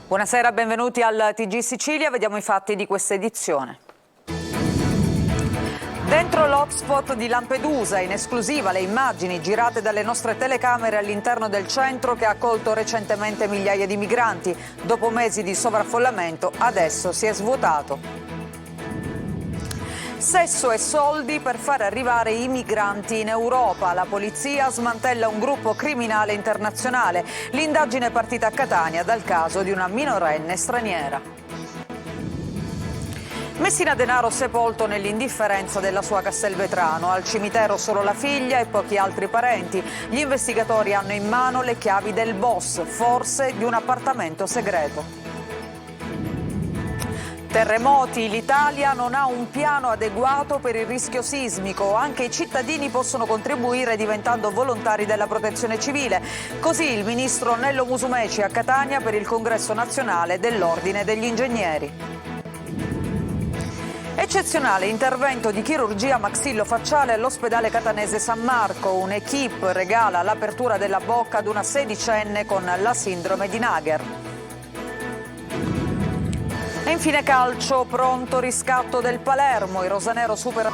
Buonasera, benvenuti al TG Sicilia, vediamo i fatti di questa edizione. Dentro l'hotspot di Lampedusa, in esclusiva le immagini girate dalle nostre telecamere all'interno del centro che ha accolto recentemente migliaia di migranti. Dopo mesi di sovraffollamento, adesso si è svuotato. Sesso e soldi per far arrivare i migranti in Europa. La polizia smantella un gruppo criminale internazionale. L'indagine è partita a Catania dal caso di una minorenne straniera. Messina Denaro sepolto nell'indifferenza della sua Castelvetrano. Al cimitero solo la figlia e pochi altri parenti. Gli investigatori hanno in mano le chiavi del boss, forse di un appartamento segreto. Terremoti, l'Italia non ha un piano adeguato per il rischio sismico. Anche i cittadini possono contribuire diventando volontari della protezione civile. Così il ministro Nello Musumeci a Catania per il congresso nazionale dell'Ordine degli Ingegneri. Eccezionale intervento di chirurgia maxillofacciale all'ospedale catanese San Marco. Un'equipe regala l'apertura della bocca ad una sedicenne con la sindrome di Nager. E infine calcio, pronto riscatto del Palermo, i rosanero supera.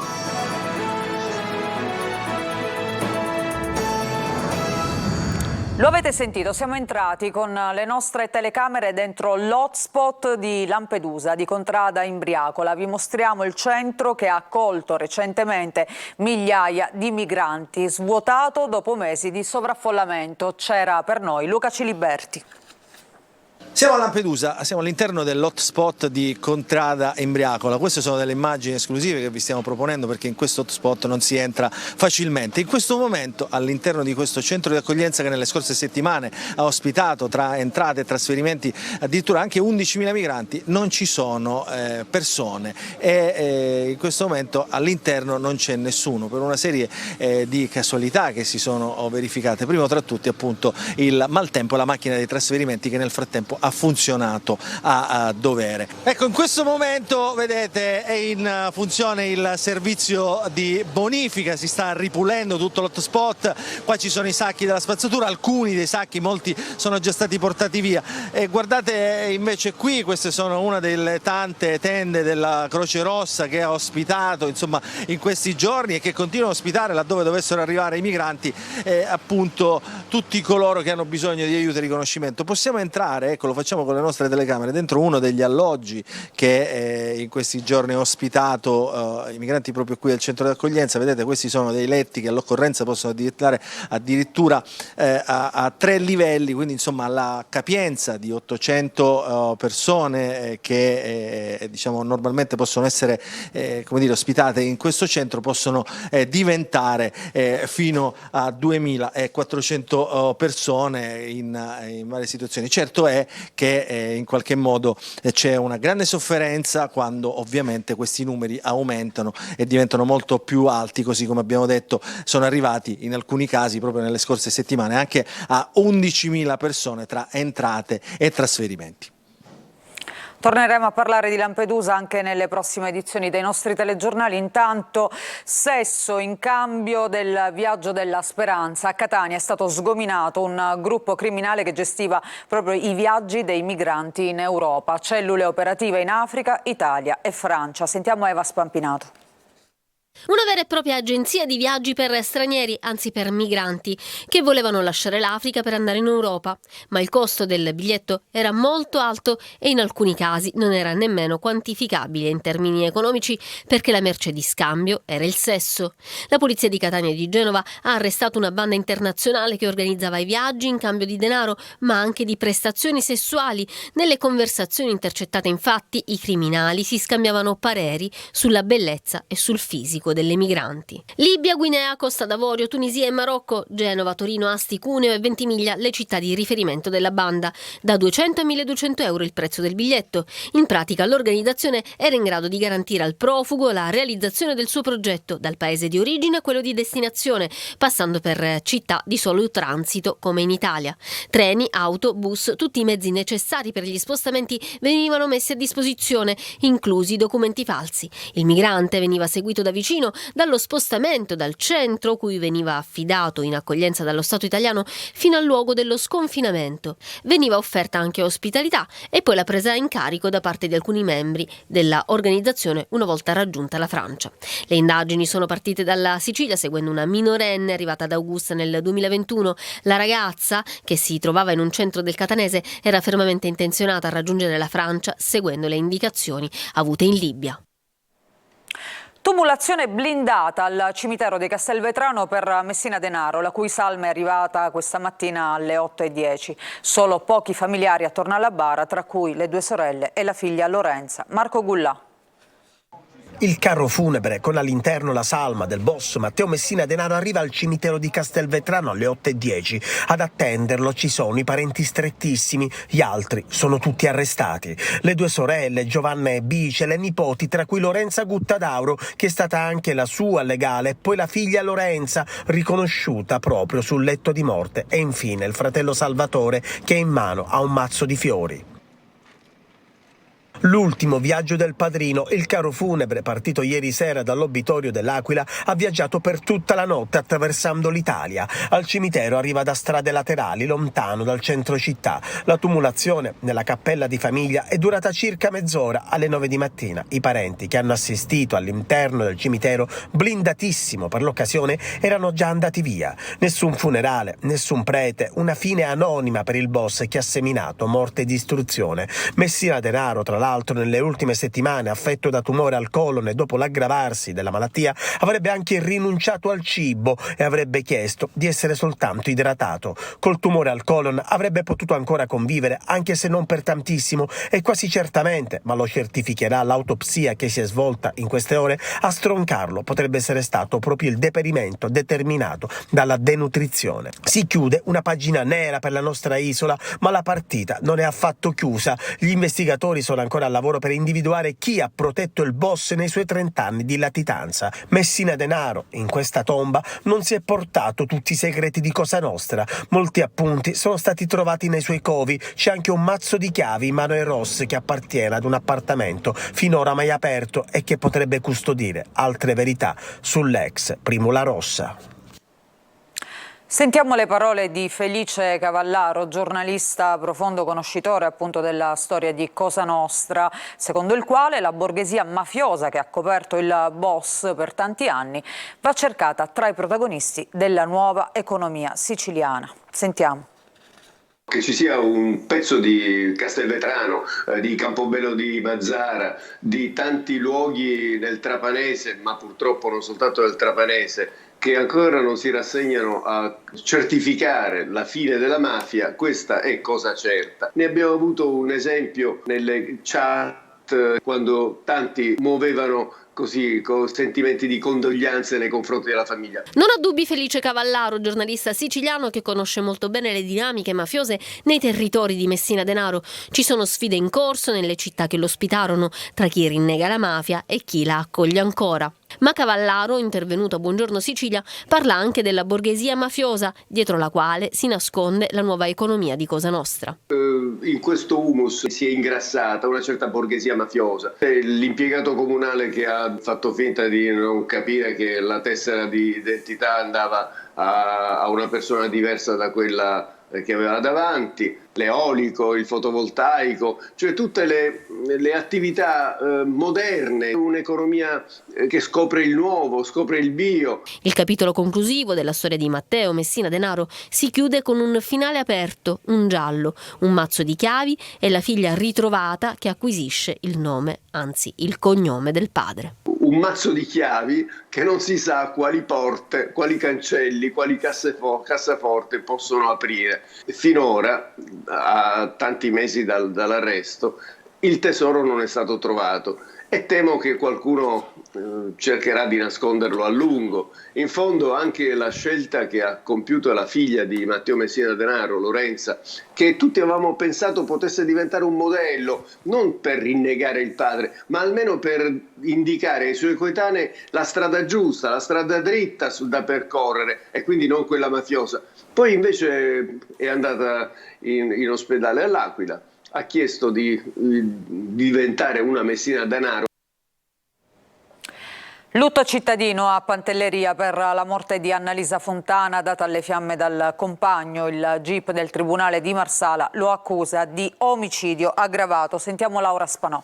Lo avete sentito, siamo entrati con le nostre telecamere dentro l'hotspot di Lampedusa, di Contrada Imbriacola. Vi mostriamo il centro che ha accolto recentemente migliaia di migranti, svuotato dopo mesi di sovraffollamento. C'era per noi Luca Ciliberti. Siamo a Lampedusa, siamo all'interno dell'hotspot di Contrada Imbriacola. Queste sono delle immagini esclusive che vi stiamo proponendo perché in questo hotspot non si entra facilmente. In questo momento all'interno di questo centro di accoglienza che nelle scorse settimane ha ospitato tra entrate e trasferimenti addirittura anche 11.000 migranti, non ci sono persone e in questo momento all'interno non c'è nessuno per una serie di casualità che si sono verificate. Primo tra tutti appunto il maltempo, la macchina dei trasferimenti che nel frattempo ha funzionato a dovere. Ecco, in questo momento vedete è in funzione il servizio di bonifica, si sta ripulendo tutto l'hotspot. Qua ci sono i sacchi della spazzatura, alcuni dei sacchi, molti sono già stati portati via. E guardate invece qui, queste sono una delle tante tende della Croce Rossa che ha ospitato insomma in questi giorni e che continua a ospitare laddove dovessero arrivare i migranti appunto tutti coloro che hanno bisogno di aiuto e riconoscimento. Possiamo entrare, ecco, lo facciamo con le nostre telecamere, dentro uno degli alloggi che in questi giorni ha ospitato i migranti proprio qui al centro di accoglienza. Vedete, questi sono dei letti che all'occorrenza possono diventare addirittura a 3 livelli, quindi insomma la capienza di 800 persone che diciamo normalmente possono essere come dire, ospitate in questo centro possono diventare fino a 2400 persone in varie situazioni. Certo è che in qualche modo c'è una grande sofferenza quando ovviamente questi numeri aumentano e diventano molto più alti, così come abbiamo detto sono arrivati in alcuni casi proprio nelle scorse settimane anche a 11.000 persone tra entrate e trasferimenti. Torneremo a parlare di Lampedusa anche nelle prossime edizioni dei nostri telegiornali. Intanto, sesso in cambio del viaggio della speranza. A Catania è stato sgominato un gruppo criminale che gestiva proprio i viaggi dei migranti in Europa. Cellule operative in Africa, Italia e Francia. Sentiamo Eva Spampinato. Una vera e propria agenzia di viaggi per stranieri, anzi per migranti, che volevano lasciare l'Africa per andare in Europa. Ma il costo del biglietto era molto alto e in alcuni casi non era nemmeno quantificabile in termini economici perché la merce di scambio era il sesso. La polizia di Catania e di Genova ha arrestato una banda internazionale che organizzava i viaggi in cambio di denaro, ma anche di prestazioni sessuali. Nelle conversazioni intercettate, infatti, i criminali si scambiavano pareri sulla bellezza e sul fisico delle migranti. Libia, Guinea, Costa d'Avorio, Tunisia e Marocco, Genova, Torino, Asti, Cuneo e Ventimiglia le città di riferimento della banda. Da 200 a 1.200 euro il prezzo del biglietto. In pratica l'organizzazione era in grado di garantire al profugo la realizzazione del suo progetto, dal paese di origine a quello di destinazione, passando per città di solo transito come in Italia. Treni, auto, bus, tutti i mezzi necessari per gli spostamenti venivano messi a disposizione, inclusi documenti falsi. Il migrante veniva seguito da vicino Fiumicino dallo spostamento dal centro, cui veniva affidato in accoglienza dallo Stato italiano, fino al luogo dello sconfinamento. Veniva offerta anche ospitalità e poi la presa in carico da parte di alcuni membri della organizzazione una volta raggiunta la Francia. Le indagini sono partite dalla Sicilia seguendo una minorenne arrivata ad Augusta nel 2021. La ragazza, che si trovava in un centro del catanese, era fermamente intenzionata a raggiungere la Francia seguendo le indicazioni avute in Libia. Tumulazione blindata al cimitero di Castelvetrano per Messina Denaro, la cui salma è arrivata questa mattina alle 8:10. Solo pochi familiari attorno alla bara, tra cui le 2 sorelle e la figlia Lorenza. Marco Gullà. Il carro funebre con all'interno la salma del boss Matteo Messina Denaro arriva al cimitero di Castelvetrano alle 8:10. Ad attenderlo ci sono i parenti strettissimi, gli altri sono tutti arrestati. Le 2 sorelle, Giovanna e Bice, le nipoti, tra cui Lorenza Guttadauro, che è stata anche la sua legale, e poi la figlia Lorenza, riconosciuta proprio sul letto di morte, e infine il fratello Salvatore, che in mano ha un mazzo di fiori. L'ultimo viaggio del padrino, il carro funebre partito ieri sera dall'obitorio dell'Aquila, ha viaggiato per tutta la notte attraversando l'Italia. Al cimitero arriva da strade laterali, lontano dal centro città. La tumulazione nella cappella di famiglia è durata circa mezz'ora. Alle 9 di mattina i parenti che hanno assistito all'interno del cimitero, blindatissimo per l'occasione, erano già andati via. Nessun funerale, nessun prete, una fine anonima per il boss che ha seminato morte e distruzione. Messina Denaro, tra l'altro, nelle ultime settimane affetto da tumore al colon e dopo l'aggravarsi della malattia, avrebbe anche rinunciato al cibo e avrebbe chiesto di essere soltanto idratato. Col tumore al colon avrebbe potuto ancora convivere, anche se non per tantissimo, e quasi certamente, ma lo certificherà l'autopsia che si è svolta in queste ore, a stroncarlo potrebbe essere stato proprio il deperimento determinato dalla denutrizione. Si chiude una pagina nera per la nostra isola, ma la partita non è affatto chiusa. Gli investigatori sono ancora al lavoro per individuare chi ha protetto il boss nei suoi 30 anni di latitanza. Messina Denaro, in questa tomba, non si è portato tutti i segreti di Cosa Nostra. Molti appunti sono stati trovati nei suoi covi. C'è anche un mazzo di chiavi in mano ai Ross che appartiene ad un appartamento finora mai aperto e che potrebbe custodire altre verità sull'ex Primula Rossa. Sentiamo le parole di Felice Cavallaro, giornalista profondo conoscitore appunto della storia di Cosa Nostra, secondo il quale la borghesia mafiosa che ha coperto il boss per tanti anni va cercata tra i protagonisti della nuova economia siciliana. Sentiamo. Che ci sia un pezzo di Castelvetrano, di Campobello di Mazara, di tanti luoghi nel Trapanese, ma purtroppo non soltanto nel Trapanese, che ancora non si rassegnano a certificare la fine della mafia, questa è cosa certa. Ne abbiamo avuto un esempio nelle chat, quando tanti muovevano così con sentimenti di condoglianze nei confronti della famiglia. Non ha dubbi Felice Cavallaro, giornalista siciliano che conosce molto bene le dinamiche mafiose nei territori di Messina Denaro. Ci sono sfide in corso nelle città che lo ospitarono tra chi rinnega la mafia e chi la accoglie ancora. Ma Cavallaro, intervenuto a Buongiorno Sicilia, parla anche della borghesia mafiosa, dietro la quale si nasconde la nuova economia di Cosa Nostra. In questo humus si è ingrassata una certa borghesia mafiosa. L'impiegato comunale che ha fatto finta di non capire che la tessera di identità andava a una persona diversa da quella che aveva davanti, l'eolico, il fotovoltaico, cioè tutte le attività moderne, un'economia che scopre il nuovo, scopre il bio. Il capitolo conclusivo della storia di Matteo Messina Denaro si chiude con un finale aperto, un giallo, un mazzo di chiavi e la figlia ritrovata che acquisisce il nome, anzi il cognome del padre. Un mazzo di chiavi che non si sa quali porte, quali cancelli, quali cassaforte possono aprire. Finora, a tanti mesi dall'arresto, il tesoro non è stato trovato e temo che qualcuno cercherà di nasconderlo a lungo. In fondo anche la scelta che ha compiuto la figlia di Matteo Messina Denaro, Lorenza, che tutti avevamo pensato potesse diventare un modello, non per rinnegare il padre, ma almeno per indicare ai suoi coetanei la strada giusta, la strada dritta da percorrere e quindi non quella mafiosa. Poi invece è andata in ospedale all'Aquila, ha chiesto di diventare una Messina Denaro. Lutto cittadino a Pantelleria per la morte di Annalisa Fontana, data alle fiamme dal compagno. Il GIP del Tribunale di Marsala lo accusa di omicidio aggravato. Sentiamo Laura Spanò.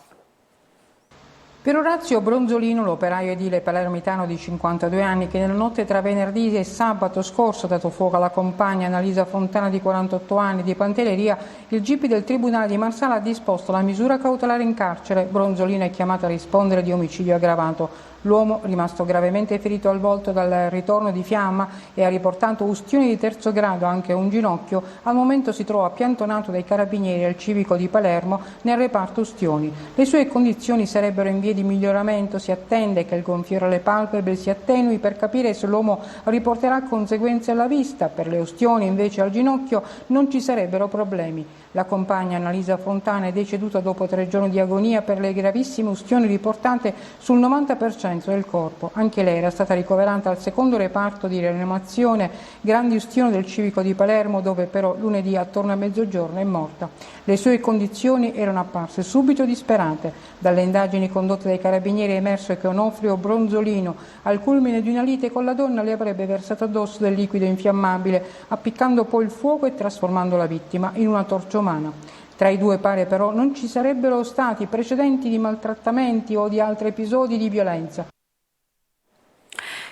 Per Orazio Bronzolino, l'operaio edile palermitano di 52 anni che nella notte tra venerdì e sabato scorso ha dato fuoco alla compagna Annalisa Fontana di 48 anni di Pantelleria, il GIP del Tribunale di Marsala ha disposto la misura cautelare in carcere. Bronzolino è chiamato a rispondere di omicidio aggravato. L'uomo, rimasto gravemente ferito al volto dal ritorno di fiamma e ha riportato ustioni di terzo grado anche a un ginocchio, al momento si trova piantonato dai carabinieri al civico di Palermo nel reparto ustioni. Le sue condizioni sarebbero in via di miglioramento, si attende che il gonfiore alle palpebre si attenui per capire se l'uomo riporterà conseguenze alla vista. Per le ustioni invece al ginocchio non ci sarebbero problemi. La compagna Annalisa Fontana è deceduta dopo 3 giorni di agonia per le gravissime ustioni riportate sul 90% del corpo. Anche lei era stata ricoverata al secondo reparto di rianimazione grandi ustioni del civico di Palermo, dove però lunedì attorno a mezzogiorno è morta. Le sue condizioni erano apparse subito disperate. Dalle indagini condotte dai carabinieri è emerso che Onofrio Bronzolino, al culmine di una lite con la donna, le avrebbe versato addosso del liquido infiammabile, appiccando poi il fuoco e trasformando la vittima in una torcia umana. Tra i due pare però non ci sarebbero stati precedenti di maltrattamenti o di altri episodi di violenza.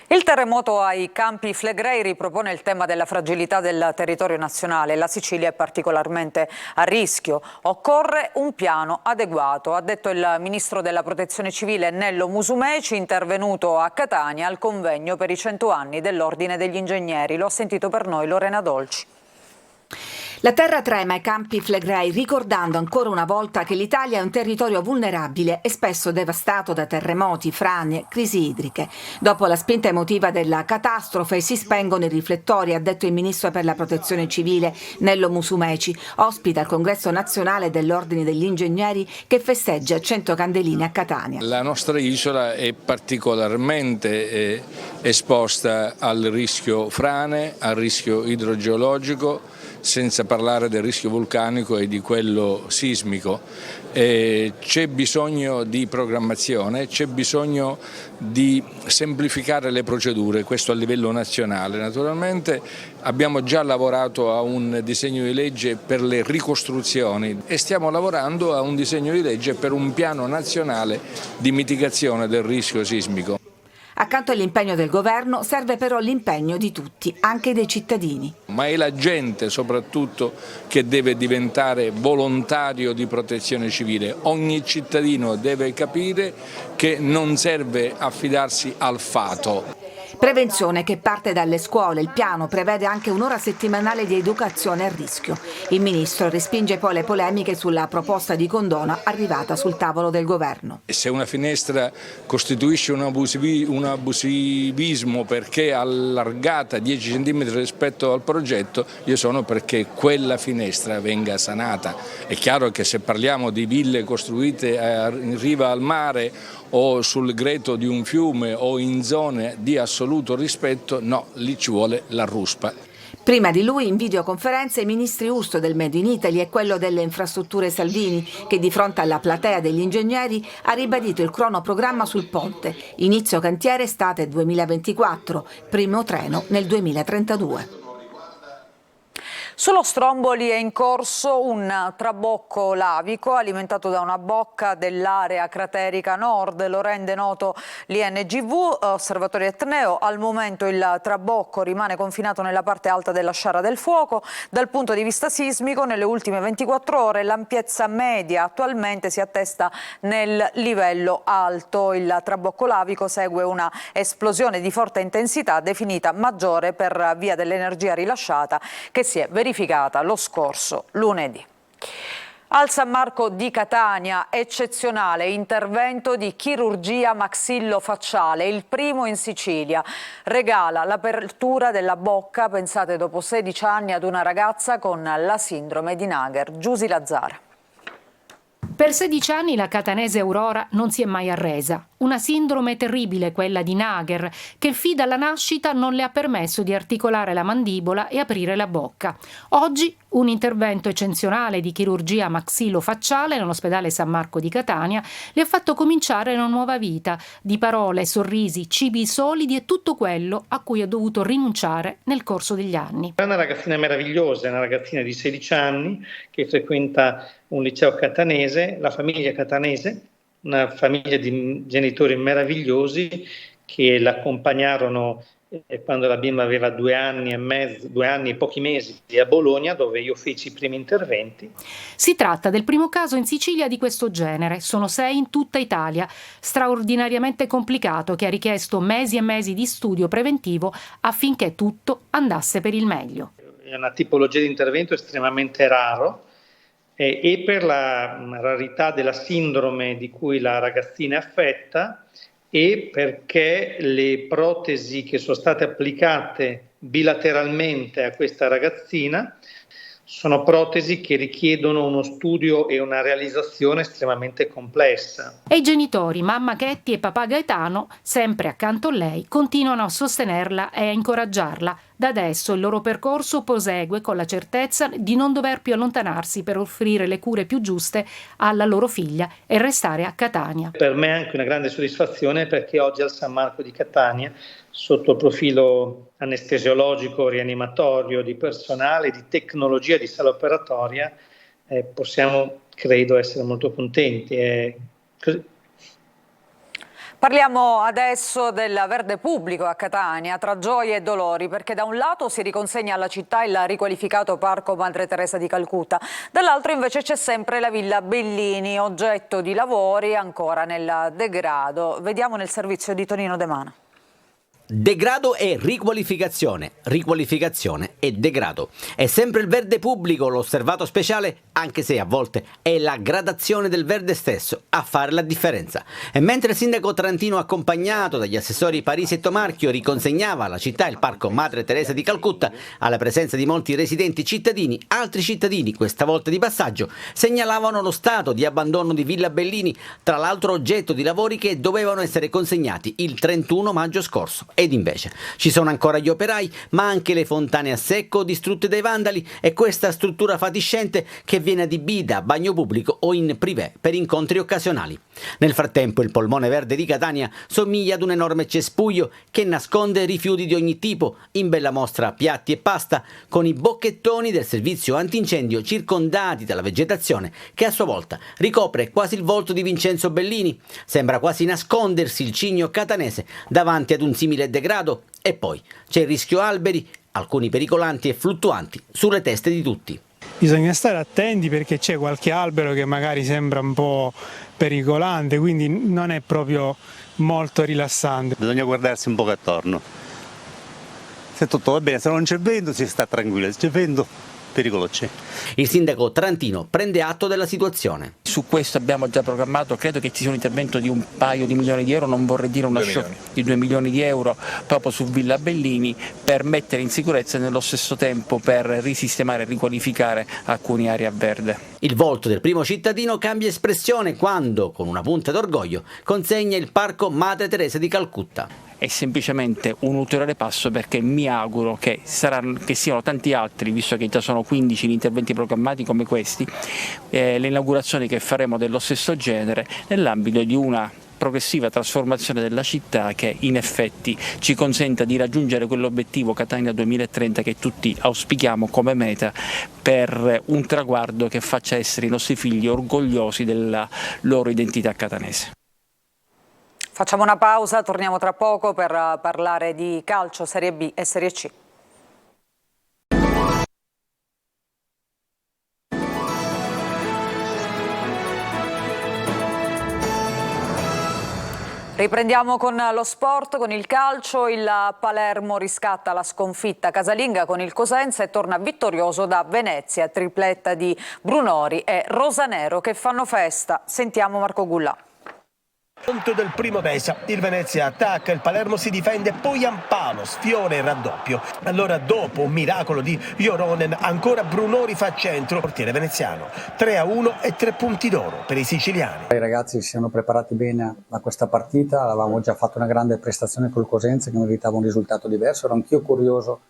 Il terremoto ai Campi Flegrei ripropone il tema della fragilità del territorio nazionale. La Sicilia è particolarmente a rischio. Occorre un piano adeguato, ha detto il ministro della Protezione Civile Nello Musumeci, intervenuto a Catania al convegno per i 100 anni dell'Ordine degli Ingegneri. Lo ha sentito per noi Lorena Dolci. La terra trema ai Campi Flegrei, ricordando ancora una volta che l'Italia è un territorio vulnerabile e spesso devastato da terremoti, frane, crisi idriche. Dopo la spinta emotiva della catastrofe si spengono i riflettori, ha detto il ministro per la Protezione Civile Nello Musumeci, ospita al Congresso Nazionale dell'Ordine degli Ingegneri che festeggia 100 candeline a Catania. La nostra isola è particolarmente esposta al rischio frane, al rischio idrogeologico, senza parlare del rischio vulcanico e di quello sismico. C'è bisogno di programmazione, c'è bisogno di semplificare le procedure, questo a livello nazionale. Naturalmente abbiamo già lavorato a un disegno di legge per le ricostruzioni e stiamo lavorando a un disegno di legge per un piano nazionale di mitigazione del rischio sismico. Accanto all'impegno del governo serve però l'impegno di tutti, anche dei cittadini. Ma è la gente soprattutto che deve diventare volontario di protezione civile. Ogni cittadino deve capire che non serve affidarsi al fato. Prevenzione che parte dalle scuole. Il piano prevede anche un'ora settimanale di educazione al rischio. Il ministro respinge poi le polemiche sulla proposta di condono arrivata sul tavolo del governo. Se una finestra costituisce un abusivismo perché è allargata 10 cm rispetto al progetto, io sono perché quella finestra venga sanata. È chiaro che se parliamo di ville costruite in riva al mare o sul greto di un fiume o in zone di assoluto rispetto, no, lì ci vuole la ruspa. Prima di lui in videoconferenza i ministri Urso del Made in Italy e quello delle infrastrutture Salvini, che di fronte alla platea degli ingegneri ha ribadito il cronoprogramma sul ponte. Inizio cantiere estate 2024, primo treno nel 2032. Sullo Stromboli è in corso un trabocco lavico alimentato da una bocca dell'area craterica nord, lo rende noto l'INGV, Osservatorio Etneo. Al momento il trabocco rimane confinato nella parte alta della sciara del fuoco. Dal punto di vista sismico, nelle ultime 24 ore l'ampiezza media attualmente si attesta nel livello alto. Il trabocco lavico segue una esplosione di forte intensità definita maggiore per via dell'energia rilasciata che si è verificata lo scorso lunedì. Al San Marco di Catania, eccezionale intervento di chirurgia maxillofacciale, il primo in Sicilia. Regala l'apertura della bocca, pensate dopo 16 anni, ad una ragazza con la sindrome di Nager. Giusy Lazzara. Per 16 anni la catanese Aurora non si è mai arresa. una sindrome terribile, quella di Nager, che fin dalla nascita non le ha permesso di articolare la mandibola e aprire la bocca. Oggi un intervento eccezionale di chirurgia maxillofacciale nell'ospedale San Marco di Catania le ha fatto cominciare una nuova vita di parole, sorrisi, cibi solidi e tutto quello a cui ha dovuto rinunciare nel corso degli anni. È una ragazzina meravigliosa, è una ragazzina di 16 anni che frequenta un liceo catanese, la famiglia catanese, una famiglia di genitori meravigliosi che l'accompagnarono quando la bimba aveva 2 anni e mezzo, 2 anni e pochi mesi a Bologna, dove io feci i primi interventi. Si tratta del primo caso in Sicilia di questo genere, sono 6 in tutta Italia, straordinariamente complicato, che ha richiesto mesi e mesi di studio preventivo affinché tutto andasse per il meglio. È una tipologia di intervento estremamente raro e per la rarità della sindrome di cui la ragazzina è affetta e perché le protesi che sono state applicate bilateralmente a questa ragazzina sono protesi che richiedono uno studio e una realizzazione estremamente complessa. E i genitori, mamma Chetti e papà Gaetano, sempre accanto a lei, continuano a sostenerla e a incoraggiarla. Da adesso il loro percorso prosegue con la certezza di non dover più allontanarsi per offrire le cure più giuste alla loro figlia e restare a Catania. Per me è anche una grande soddisfazione perché oggi al San Marco di Catania, sotto il profilo anestesiologico, rianimatorio, di personale, di tecnologia, di sala operatoria, possiamo, credo, essere molto contenti. Parliamo adesso del verde pubblico a Catania, tra gioie e dolori, perché da un lato si riconsegna alla città il riqualificato Parco Madre Teresa di Calcutta, dall'altro invece c'è sempre la Villa Bellini, oggetto di lavori ancora nel degrado. Vediamo nel servizio di Tonino De Mano. Degrado e riqualificazione, riqualificazione e degrado. È sempre il verde pubblico l'osservato speciale, anche se a volte è la gradazione del verde stesso a fare la differenza. E mentre il sindaco Trantino, accompagnato dagli assessori Parisi e Tomarchio, riconsegnava alla città il Parco Madre Teresa di Calcutta, alla presenza di molti residenti cittadini, altri cittadini, questa volta di passaggio, segnalavano lo stato di abbandono di Villa Bellini, tra l'altro oggetto di lavori che dovevano essere consegnati il 31 maggio scorso. Ed invece ci sono ancora gli operai, ma anche le fontane a secco distrutte dai vandali e questa struttura fatiscente che viene adibita a bagno pubblico o in privé per incontri occasionali. Nel frattempo il polmone verde di Catania somiglia ad un enorme cespuglio che nasconde rifiuti di ogni tipo, in bella mostra piatti e pasta, con i bocchettoni del servizio antincendio circondati dalla vegetazione che a sua volta ricopre quasi il volto di Vincenzo Bellini. Sembra quasi nascondersi il cigno catanese davanti ad un simile degrado. E poi c'è il rischio alberi, alcuni pericolanti e fluttuanti, sulle teste di tutti. Bisogna stare attenti perché c'è qualche albero che magari sembra un po' pericolante, quindi non è proprio molto rilassante. Bisogna guardarsi un po' attorno. Se tutto va bene, se non c'è vento si sta tranquilli, se c'è vento pericolo c'è. Il sindaco Trantino prende atto della situazione. Su questo abbiamo già programmato, credo che ci sia un intervento di un paio di milioni di euro, non vorrei dire una di 2 milioni di euro proprio su Villa Bellini per mettere in sicurezza e nello stesso tempo per risistemare e riqualificare alcune aree a verde. Il volto del primo cittadino cambia espressione quando, con una punta d'orgoglio, consegna il Parco Madre Teresa di Calcutta. È semplicemente un ulteriore passo perché mi auguro che siano tanti altri, visto che già sono 15 gli interventi programmati come questi, le inaugurazioni che faremo dello stesso genere nell'ambito di una progressiva trasformazione della città che in effetti ci consenta di raggiungere quell'obiettivo Catania 2030 che tutti auspichiamo come meta per un traguardo che faccia essere i nostri figli orgogliosi della loro identità catanese. Facciamo una pausa, torniamo tra poco per parlare di calcio, Serie B e Serie C. Riprendiamo con lo sport, con il calcio. Il Palermo riscatta la sconfitta casalinga con il Cosenza e torna vittorioso da Venezia, tripletta di Brunori e Rosanero che fanno festa. Sentiamo Marco Gullà. Punto del primo Pesa, il Venezia attacca, il Palermo si difende, poi Ampalo sfiora il raddoppio. Allora dopo un miracolo di Joronen, ancora Brunori fa centro, portiere veneziano. 3-1 e 3 punti d'oro per i siciliani. I ragazzi si sono preparati bene a questa partita, avevamo già fatto una grande prestazione col Cosenza che meritava un risultato diverso, ero anch'io curioso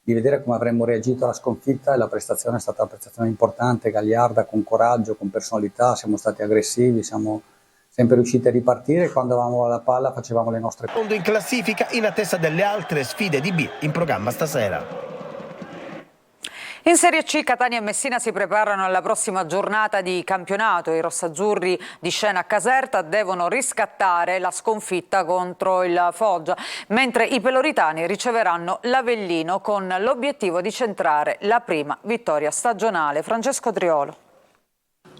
di vedere come avremmo reagito alla sconfitta e la prestazione è stata una prestazione importante, gagliarda, con coraggio, con personalità, siamo stati aggressivi, siamo sempre riusciti a ripartire, quando avevamo la palla facevamo le nostre cose. Fondo in classifica in attesa delle altre sfide di B in programma stasera. In Serie C Catania e Messina si preparano alla prossima giornata di campionato. I rossazzurri di scena a Caserta devono riscattare la sconfitta contro il Foggia, mentre i peloritani riceveranno l'Avellino con l'obiettivo di centrare la prima vittoria stagionale. Francesco Triolo.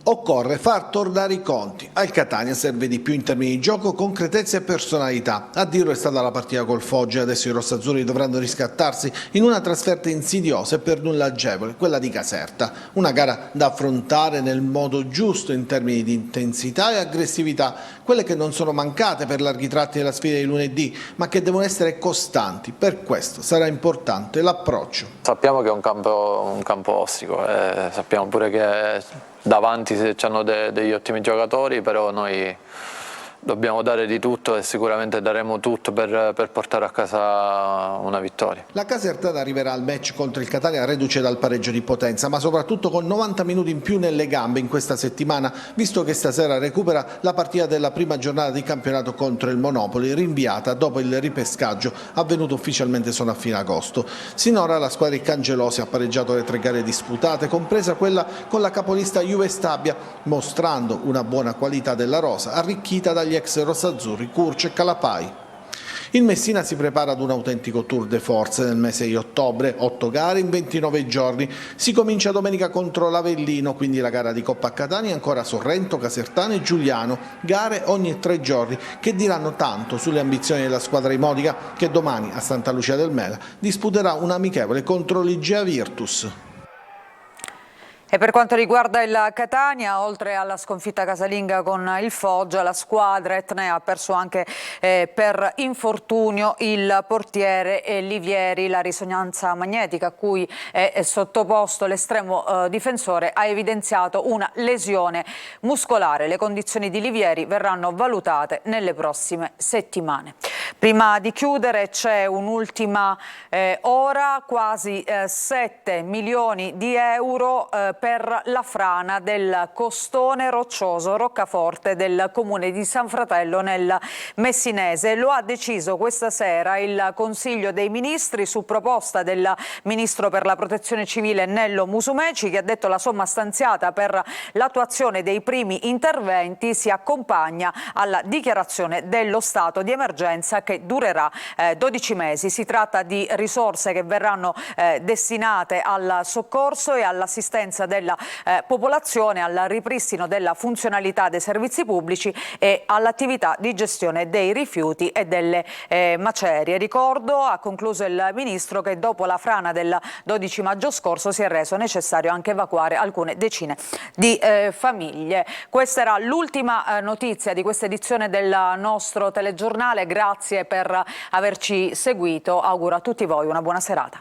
Occorre far tornare i conti. Al Catania serve di più in termini di gioco, concretezza e personalità. A dirlo è stata la partita col Foggia, adesso i rossazzurri dovranno riscattarsi in una trasferta insidiosa e per nulla agevole, quella di Caserta. Una gara da affrontare nel modo giusto in termini di intensità e aggressività, quelle che non sono mancate per larghi tratti della sfida di lunedì, ma che devono essere costanti. Per questo sarà importante l'approccio. Sappiamo che è un campo ostico, sappiamo pure che davanti c'hanno degli ottimi giocatori, però noi dobbiamo dare di tutto e sicuramente daremo tutto per portare a casa una vittoria. La Casertana arriverà al match contro il Catania reduce dal pareggio di Potenza, ma soprattutto con 90 minuti in più nelle gambe in questa settimana, visto che stasera recupera la partita della prima giornata di campionato contro il Monopoli, rinviata dopo il ripescaggio avvenuto ufficialmente solo a fine agosto. Sinora la squadra cangelosi ha pareggiato le 3 gare disputate, compresa quella con la capolista Juve Stabia, mostrando una buona qualità della rosa, arricchita dagli ex rossazzurri Curcio e Calapai. Il Messina si prepara ad un autentico tour de force nel mese di ottobre, 8 gare in 29 giorni. Si comincia domenica contro l'Avellino, quindi la gara di Coppa a Catania, ancora Sorrento, Casertano e Giuliano, gare ogni 3 giorni che diranno tanto sulle ambizioni della squadra di Modica, che domani a Santa Lucia del Mela disputerà un amichevole contro l'Igea Virtus. E per quanto riguarda il Catania, oltre alla sconfitta casalinga con il Foggia, la squadra etnea ha perso anche per infortunio il portiere Livieri. La risonanza magnetica a cui è sottoposto l'estremo difensore ha evidenziato una lesione muscolare. Le condizioni di Livieri verranno valutate nelle prossime settimane. Prima di chiudere c'è un'ultima ora, quasi 7 milioni di euro per la frana del costone roccioso Roccaforte del comune di San Fratello nel Messinese. Lo ha deciso questa sera il Consiglio dei Ministri su proposta del Ministro per la Protezione Civile Nello Musumeci, che ha detto la somma stanziata per l'attuazione dei primi interventi si accompagna alla dichiarazione dello stato di emergenza che durerà 12 mesi. Si tratta di risorse che verranno destinate al soccorso e all'assistenza della popolazione, al ripristino della funzionalità dei servizi pubblici e all'attività di gestione dei rifiuti e delle macerie. Ricordo, ha concluso il Ministro, che dopo la frana del 12 maggio scorso si è reso necessario anche evacuare alcune decine di famiglie. Questa era l'ultima notizia di questa edizione del nostro telegiornale. Grazie per averci seguito. Auguro a tutti voi una buona serata.